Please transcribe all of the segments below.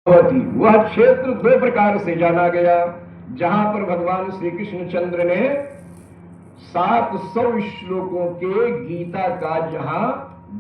वह क्षेत्र दो प्रकार से जाना गया, जहां पर भगवान श्री कृष्णचंद्र ने 700 श्लोकों के गीता का जहां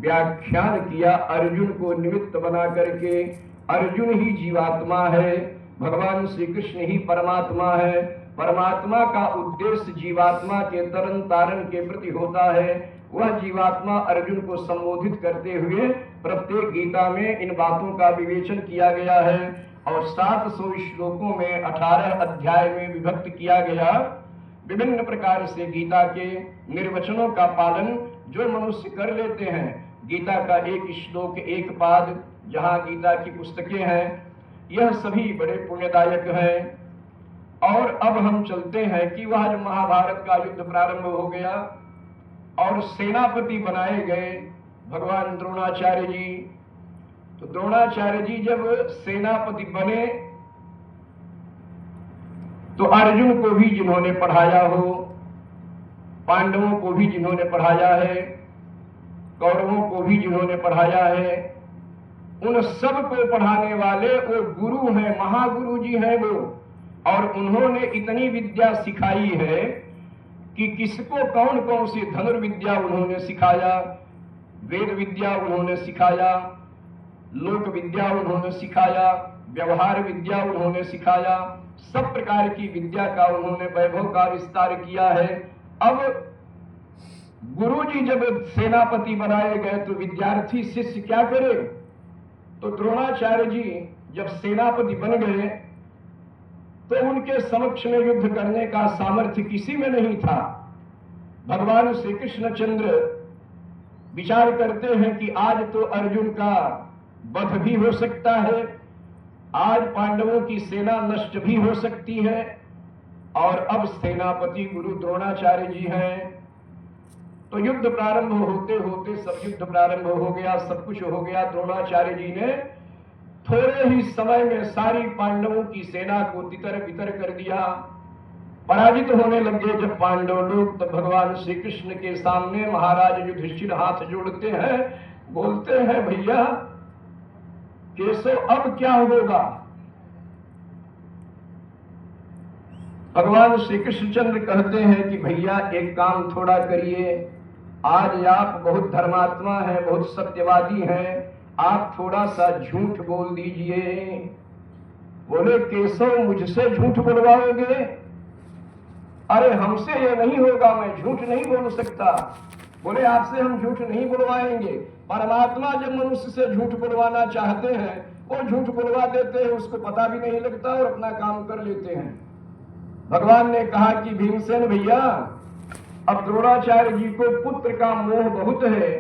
व्याख्यान किया, अर्जुन को निमित्त बना करके। अर्जुन ही जीवात्मा है, भगवान श्री कृष्ण ही परमात्मा है। परमात्मा का उद्देश्य जीवात्मा के तरन तारण के प्रति होता है। वह जीवात्मा अर्जुन को संबोधित करते हुए प्रत्येक गीता में इन बातों का विवेचन किया गया है और 700 श्लोकों में 18 अध्याय में विभक्त किया गया। विभिन्न प्रकार से गीता के निर्वचनों का पालन जो मनुष्य कर लेते हैं, गीता का एक श्लोक एक पाद जहां गीता की पुस्तकें हैं, यह सभी बड़े पुण्यदायक हैं। और अब हम चलते हैं कि वह जब महाभारत का युद्ध प्रारंभ हो गया और सेनापति बनाए गए भगवान द्रोणाचार्य जी, तो द्रोणाचार्य जी जब सेनापति बने तो अर्जुन को भी जिन्होंने पढ़ाया हो, पांडवों को भी जिन्होंने पढ़ाया है, कौरवों को भी जिन्होंने पढ़ाया है, उन सब को पढ़ाने वाले वो गुरु हैं, महागुरु जी हैं वो। और उन्होंने इतनी विद्या सिखाई है कि किसको कौन कौन सी धनुर्विद्या उन्होंने सिखाया, वेद विद्या उन्होंने सिखाया, लोक विद्या उन्होंने सिखाया, व्यवहार विद्या उन्होंने सिखाया, सब प्रकार की विद्या का उन्होंने वैभव का विस्तार किया है। अब गुरुजी जब सेनापति बनाए गए तो विद्यार्थी शिष्य क्या करे? तो द्रोणाचार्य जी जब सेनापति बन गए तो उनके समक्ष में युद्ध करने का सामर्थ्य किसी में नहीं था। भगवान श्री कृष्णचंद्र विचार करते हैं कि आज तो अर्जुन का वध भी हो सकता है, आज पांडवों की सेना नष्ट भी हो सकती है, और अब सेनापति गुरु द्रोणाचार्य जी हैं। तो युद्ध प्रारंभ होते होते सब युद्ध प्रारंभ हो गया, सब कुछ हो गया। द्रोणाचार्य जी ने थोड़े ही समय में सारी पांडवों की सेना को तितर बितर कर दिया, पराजित होने लगे जब पांडव लोग। तो भगवान श्री कृष्ण के सामने महाराज युधिष्ठिर हाथ जोड़ते हैं, बोलते हैं भैया केशव अब क्या होगा? भगवान श्री कृष्णचंद्र कहते हैं कि भैया एक काम थोड़ा करिए, आज आप बहुत धर्मात्मा हैं, बहुत सत्यवादी हैं, आप थोड़ा सा झूठ बोल दीजिए। बोले केशव मुझसे झूठ बोलवाओगे? अरे हमसे ये नहीं होगा, मैं झूठ नहीं बोल सकता। बोले आपसे हम झूठ नहीं बुलवाएंगे। परमात्मा जब मनुष्य से झूठ बुलवाना चाहते हैं वो झूठ बुलवा देते हैं, उसको पता भी नहीं लगता और अपना काम कर लेते हैं। भगवान ने कहा कि भीमसेन भैया, अब द्रोणाचार्य जी को पुत्र का मोह बहुत है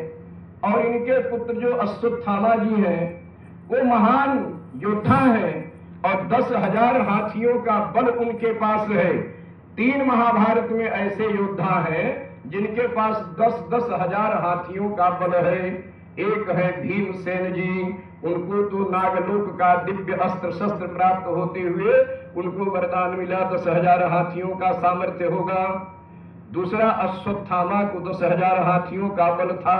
और इनके पुत्र जो अश्वत्थामा जी हैं वो महान योद्धा हैं और 10,000 हाथियों का बल उनके पास है। 3 महाभारत में ऐसे योद्धा हैं जिनके पास 10-10 हजार हाथियों का बल है। एक है भीमसेन जी, उनको तो नागलोक का दिव्य अस्त्र शस्त्र प्राप्त होते हुए उनको वरदान मिला, 10,000 हाथियों का सामर्थ्य होगा। दूसरा अश्वत्थामा को 10,000 हाथियों का बल था।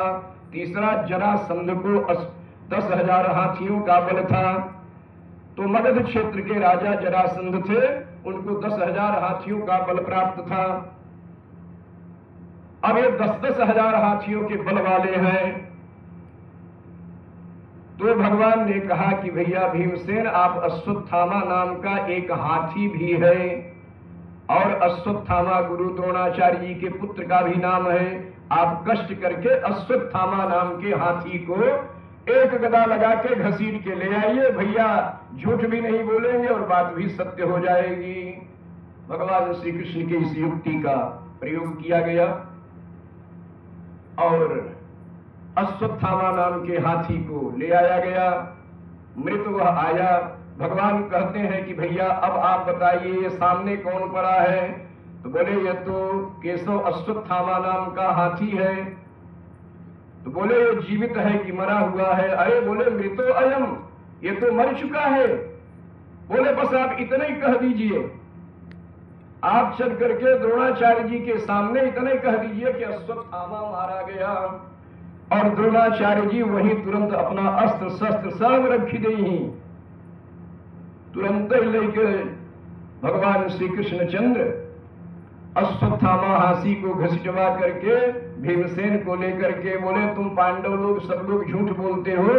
तीसरा जरासंध को 10,000 हाथियों का बल था। तो मगध क्षेत्र के राजा जरासंध थे, उनको 10,000 हाथियों का बल प्राप्त था। अब ये 10-10 हजार हाथियों के बल वाले हैं। तो भगवान ने कहा कि भैया भीमसेन, आप अश्वत्थामा नाम का एक हाथी भी है और अश्वत्थामा गुरु द्रोणाचार्य जी के पुत्र का भी नाम है। आप कष्ट करके अश्वत्थामा नाम के हाथी को एक गदा लगा के घसीट के ले आइए, भैया झूठ भी नहीं बोलेंगे और बात भी सत्य हो जाएगी। भगवान श्री कृष्ण की इस युक्ति का प्रयोग किया गया और अश्वत्थामा नाम के हाथी को ले आया गया। मृत वह आया। भगवान कहते हैं कि भैया अब आप बताइए ये सामने कौन पड़ा है? तो बोले ये तो केशव अश्वत्थामा नाम का हाथी है। तो बोले ये जीवित है कि मरा हुआ है? अरे बोले मृतो अयम, ये तो मर चुका है। बोले बस आप इतना ही कह दीजिए, आप चल करके द्रोणाचार्य जी के सामने इतने कह दीजिए कि अश्वत्थामा मारा गया। और द्रोणाचार्य जी वहीं तुरंत अपना अस्त्र शस्त्र सब रख दी तुरंत ही लेके भगवान श्री कृष्णचंद्र अश्वत्थामा हाथी को घसीटवा करके भीमसेन को लेकर के बोले, तुम पांडव लोग सब लोग झूठ बोलते हो,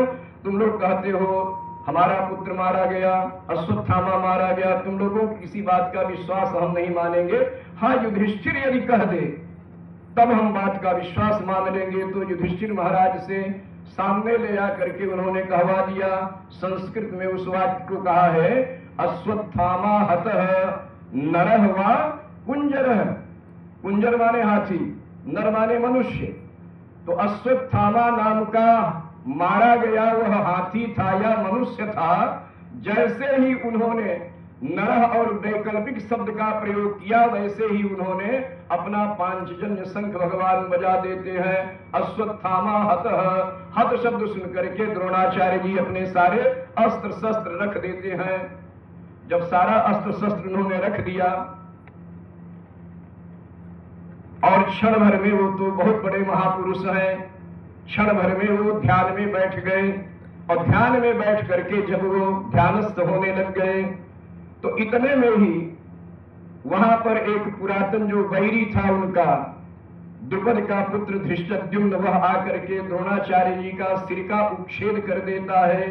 तुम लोग कहते हो हमारा पुत्र मारा गया, अश्वत्थामा मारा गया, तुम लोगों की किसी बात का विश्वास हम नहीं मानेंगे। हाँ, युधिष्ठिर यदि कह दे तब हम बात का विश्वास मान लेंगे। तो युधिष्ठिर महाराज से सामने ले जाकर के उन्होंने कहवा दिया। संस्कृत में उस वाक्य को कहा है, अश्वत्थामा हतः नरः वा कुंजरः। कुंजर माने हाथी, नर माने मनुष्य। तो अश्वत्थामा नाम का मारा गया वह हाथी था या मनुष्य था। जैसे ही उन्होंने नरः और वैकल्पिक शब्द का प्रयोग किया, वैसे ही उन्होंने अपना पांचजन्य शंख भगवान बजा देते हैं। अश्वत्थामा हतः, हत शब्द सुन करके द्रोणाचार्य जी अपने सारे अस्त्र शस्त्र रख देते हैं। जब सारा अस्त्र शस्त्र उन्होंने रख दिया और क्षण भर में, वो तो बहुत बड़े महापुरुष हैं, क्षण भर में वो ध्यान में बैठ गए। और ध्यान में बैठ करके जब वो ध्यानस्थ होने लग गए तो इतने में ही वहां पर एक पुरातन जो बैरी था उनका, द्रुपद का पुत्र धृष्टद्युम्न, वह आकर के द्रोणाचार्य जी का सिर का उच्छेद कर देता है।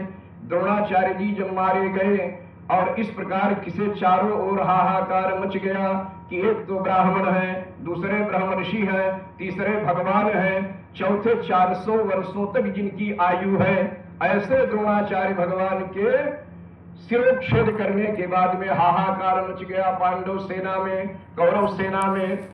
द्रोणाचार्य जी जब मारे गए और इस प्रकार किसे चारों ओर हाहाकार मच गया कि एक तो ब्राह्मण है, दूसरे ब्रह्म ऋषि हैं, तीसरे भगवान हैं, चौथे 400 वर्षों तक जिनकी आयु है। ऐसे द्रोणाचार्य भगवान के सिरोच्छेद करने के बाद में हाहाकार मच गया पांडव सेना में, कौरव सेना में।